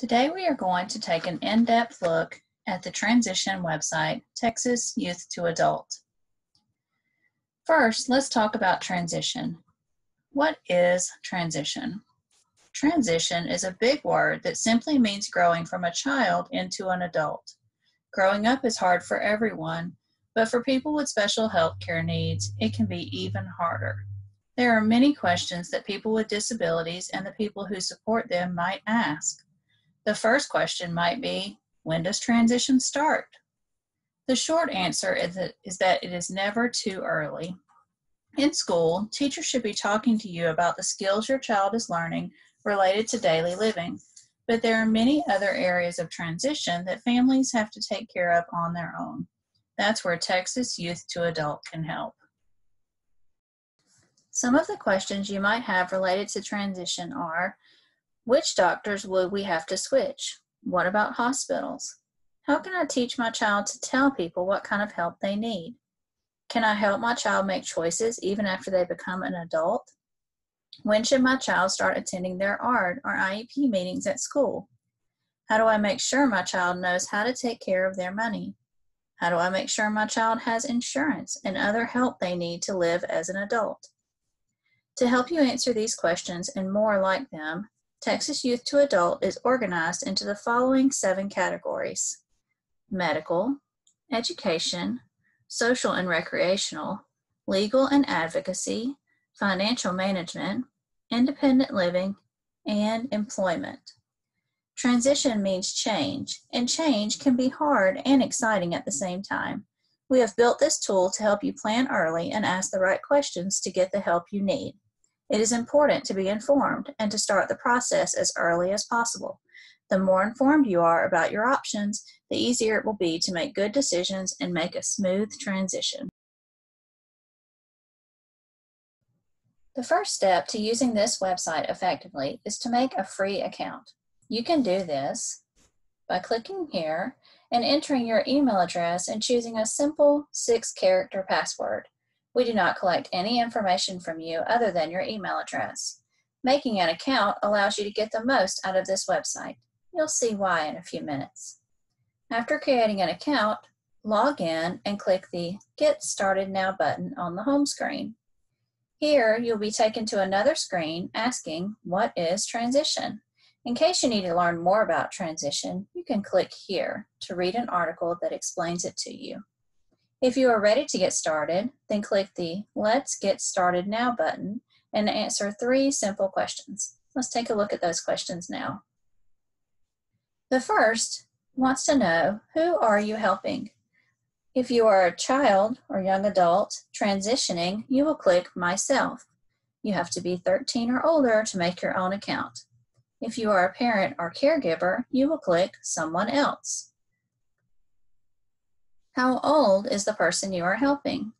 Today we are going to take an in-depth look at the transition website, TexasYouth2Adult. First, let's talk about transition. What is transition? Transition is a big word that simply means growing from a child into an adult. Growing up is hard for everyone, but for people with special health care needs, it can be even harder. There are many questions that people with disabilities and the people who support them might ask. The first question might be, when does transition start? The short answer is that it is never too early. In school, teachers should be talking to you about the skills your child is learning related to daily living, but there are many other areas of transition that families have to take care of on their own. That's where TexasYouth2Adult can help. Some of the questions you might have related to transition are, which doctors would we have to switch? What about hospitals? How can I teach my child to tell people what kind of help they need? Can I help my child make choices even after they become an adult? When should my child start attending their ARD or IEP meetings at school? How do I make sure my child knows how to take care of their money? How do I make sure my child has insurance and other help they need to live as an adult? To help you answer these questions and more like them, TexasYouth2Adult is organized into the following 7 categories: medical, education, social and recreational, legal and advocacy, financial management, independent living, and employment. Transition means change, and change can be hard and exciting at the same time. We have built this tool to help you plan early and ask the right questions to get the help you need. It is important to be informed and to start the process as early as possible. The more informed you are about your options, the easier it will be to make good decisions and make a smooth transition. The first step to using this website effectively is to make a free account. You can do this by clicking here and entering your email address and choosing a simple 6-character password. We do not collect any information from you other than your email address. Making an account allows you to get the most out of this website. You'll see why in a few minutes. After creating an account, log in and click the Get Started Now button on the home screen. Here, you'll be taken to another screen asking, what is transition? In case you need to learn more about transition, you can click here to read an article that explains it to you. If you are ready to get started, then click the Let's Get Started Now button and answer 3 simple questions. Let's take a look at those questions now. The first wants to know, who are you helping? If you are a child or young adult transitioning, you will click Myself. You have to be 13 or older to make your own account. If you are a parent or caregiver, you will click Someone Else. How old is the person you are helping?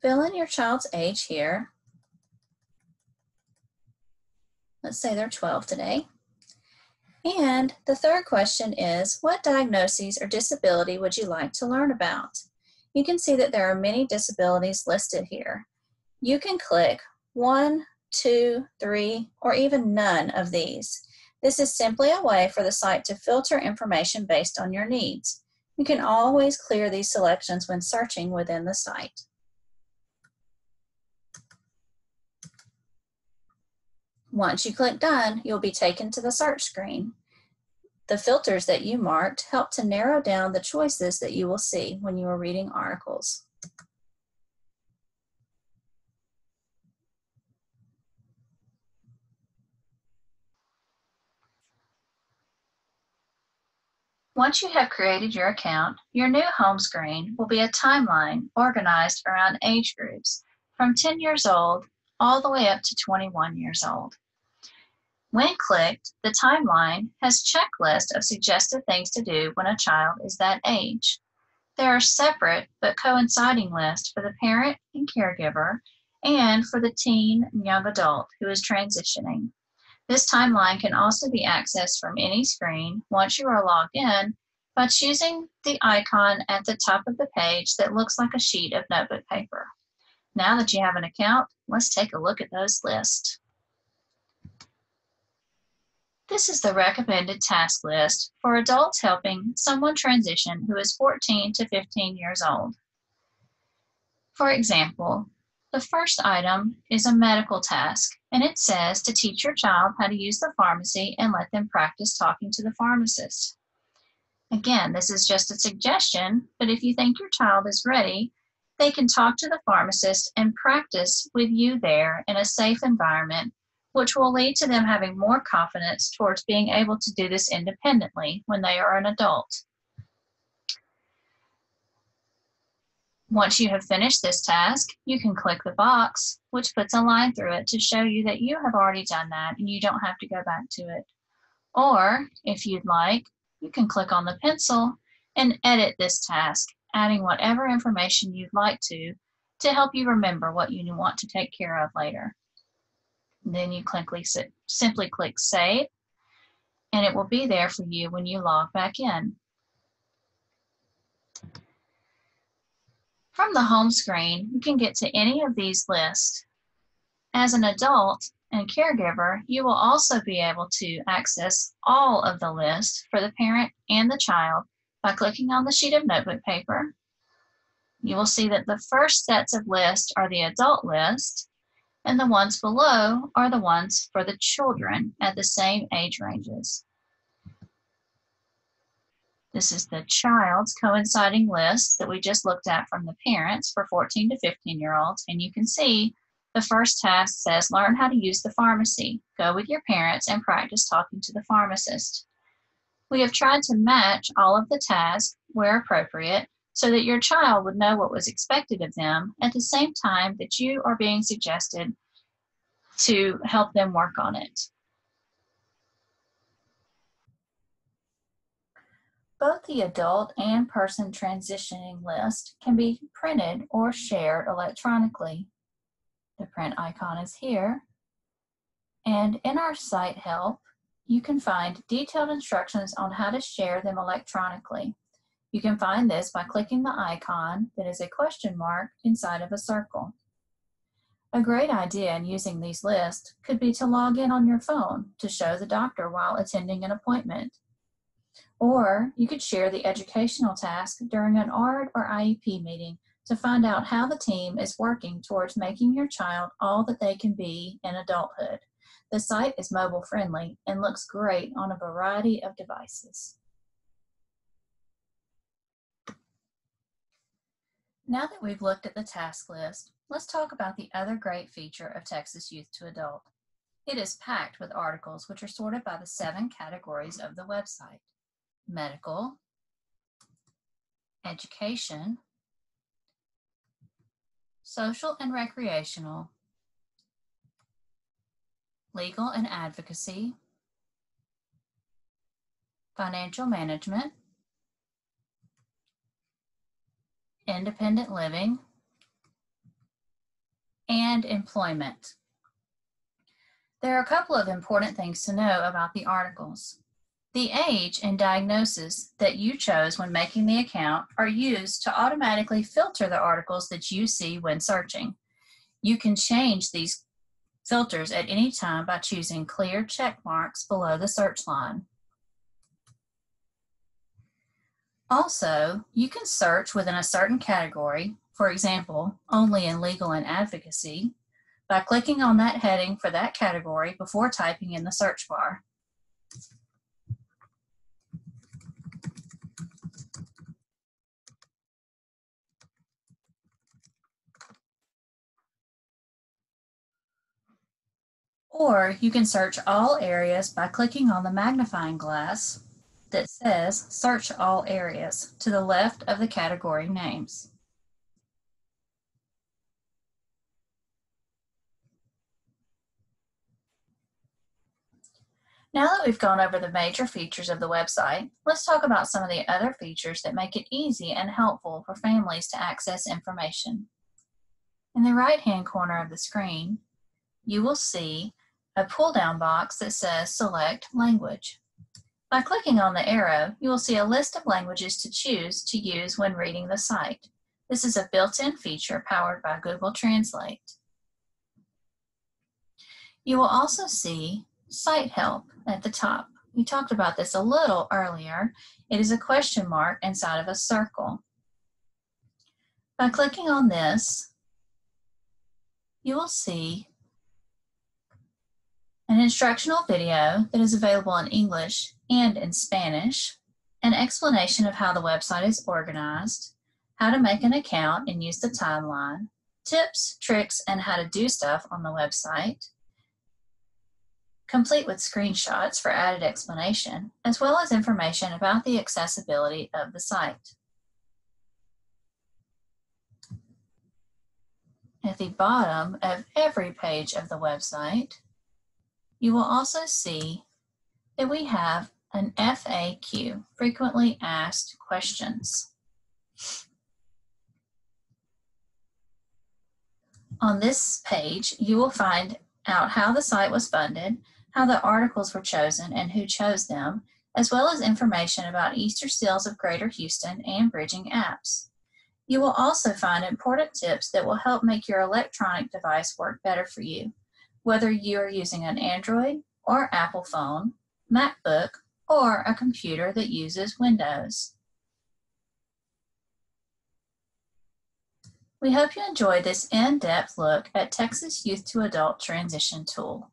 Fill in your child's age here. Let's say they're 12 today. And the third question is, what diagnoses or disability would you like to learn about? You can see that there are many disabilities listed here. You can click 1, 2, 3, or even none of these. This is simply a way for the site to filter information based on your needs. You can always clear these selections when searching within the site. Once you click Done, you'll be taken to the search screen. The filters that you marked help to narrow down the choices that you will see when you are reading articles. Once you have created your account, your new home screen will be a timeline organized around age groups from 10 years old all the way up to 21 years old. When clicked, the timeline has a checklist of suggested things to do when a child is that age. There are separate but coinciding lists for the parent and caregiver and for the teen and young adult who is transitioning. This timeline can also be accessed from any screen once you are logged in by choosing the icon at the top of the page that looks like a sheet of notebook paper. Now that you have an account, let's take a look at those lists. This is the recommended task list for adults helping someone transition who is 14 to 15 years old. For example, the first item is a medical task, and it says to teach your child how to use the pharmacy and let them practice talking to the pharmacist. Again, this is just a suggestion, but if you think your child is ready, they can talk to the pharmacist and practice with you there in a safe environment, which will lead to them having more confidence towards being able to do this independently when they are an adult. Once you have finished this task, you can click the box, which puts a line through it to show you that you have already done that and you don't have to go back to it. Or, if you'd like, you can click on the pencil and edit this task, adding whatever information you'd like to help you remember what you want to take care of later. Then you simply click Save, and it will be there for you when you log back in. From the home screen, you can get to any of these lists. As an adult and caregiver, you will also be able to access all of the lists for the parent and the child by clicking on the sheet of notebook paper. You will see that the first sets of lists are the adult list, and the ones below are the ones for the children at the same age ranges. This is the child's coinciding list that we just looked at from the parents for 14 to 15-year-olds, and you can see the first task says, learn how to use the pharmacy. Go with your parents and practice talking to the pharmacist. We have tried to match all of the tasks where appropriate so that your child would know what was expected of them at the same time that you are being suggested to help them work on it. Both the adult and person transitioning list can be printed or shared electronically. The print icon is here, and in our site help, you can find detailed instructions on how to share them electronically. You can find this by clicking the icon that is a question mark inside of a circle. A great idea in using these lists could be to log in on your phone to show the doctor while attending an appointment. Or you could share the educational task during an ARD or IEP meeting to find out how the team is working towards making your child all that they can be in adulthood. The site is mobile friendly and looks great on a variety of devices. Now that we've looked at the task list, let's talk about the other great feature of Texas Youth to Adult. It is packed with articles which are sorted by the 7 categories of the website: medical, education, social and recreational, legal and advocacy, financial management, independent living, and employment. There are a couple of important things to know about the articles. The age and diagnosis that you chose when making the account are used to automatically filter the articles that you see when searching. You can change these filters at any time by choosing clear check marks below the search line. Also, you can search within a certain category, for example, only in legal and advocacy, by clicking on that heading for that category before typing in the search bar. Or you can search all areas by clicking on the magnifying glass that says Search All Areas to the left of the category names. Now that we've gone over the major features of the website, let's talk about some of the other features that make it easy and helpful for families to access information. In the right-hand corner of the screen, you will see a pull-down box that says Select Language. By clicking on the arrow, you will see a list of languages to choose to use when reading the site. This is a built-in feature powered by Google Translate. You will also see Site help at the top. We talked about this a little earlier. It is a question mark inside of a circle. By clicking on this, you will see an instructional video that is available in English and in Spanish, an explanation of how the website is organized, how to make an account and use the timeline, tips, tricks, and how to do stuff on the website, complete with screenshots for added explanation, as well as information about the accessibility of the site. At the bottom of every page of the website, you will also see that we have an FAQ, frequently asked questions. On this page, you will find out how the site was funded, how the articles were chosen and who chose them, as well as information about Easter Seals of Greater Houston and BridgingApps. You will also find important tips that will help make your electronic device work better for you, whether you are using an Android or Apple phone, MacBook, or a computer that uses Windows. We hope you enjoyed this in-depth look at Texas Youth to Adult Transition Tool.